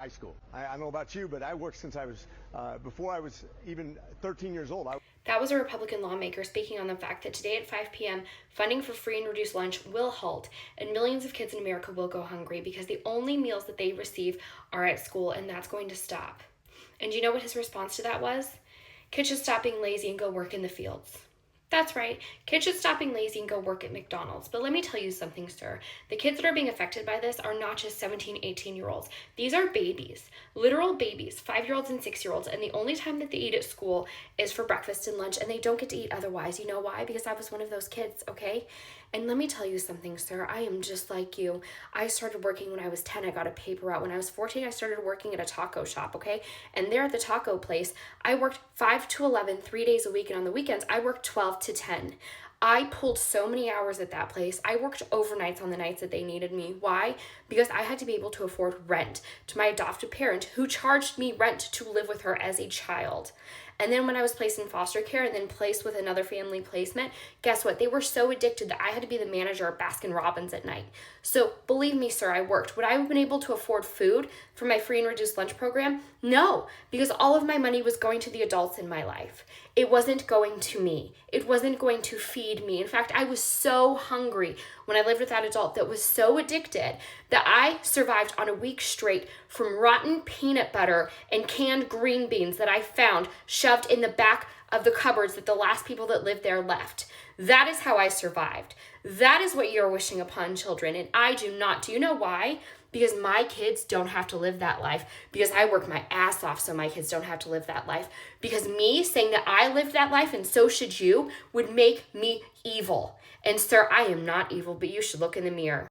high school. I don't know about you, but I worked since I was, before I was even 13 years old. That was a Republican lawmaker speaking on the fact that today at 5 p.m., funding for free and reduced lunch will halt, and millions of kids in America will go hungry because the only meals that they receive are at school, and that's going to stop. And you know what his response to that was? Kids should stop being lazy and go work in the fields. That's right. Kids should stop being lazy and go work at McDonald's. But let me tell you something, sir. The kids that are being affected by this are not just 17, 18-year-olds. These are babies, literal babies, 5-year-olds and 6-year-olds. And the only time that they eat at school is for breakfast and lunch, and they don't get to eat otherwise. You know why? Because I was one of those kids, okay? And let me tell you something, sir. I am just like you. I started working when I was 10. I got a paper route. When I was 14, I started working at a taco shop, okay? And there at the taco place, I worked 5 to 11, 3 days a week. And on the weekends, I worked 12 to 10. I pulled so many hours at that place. I worked overnights on the nights that they needed me. Why? Because I had to be able to afford rent to my adoptive parent who charged me rent to live with her as a child. And then when I was placed in foster care and then placed with another family placement, guess what? They were so addicted that I had to be the manager at Baskin Robbins at night. So believe me, sir, I worked. Would I have been able to afford food for my free and reduced lunch program? No, because all of my money was going to the adults in my life. It wasn't going to me. It wasn't going to feed me. In fact, I was so hungry when I lived with that adult that was so addicted that I survived on a week straight from rotten peanut butter and canned green beans that I found shoved in the back of the cupboards that the last people that lived there left. That is how I survived. That is what you're wishing upon children, and I do not. Do you know why? Because my kids don't have to live that life. Because I work my ass off so my kids don't have to live that life. Because me saying that I lived that life and so should you would make me evil. And sir, I am not evil, but you should look in the mirror.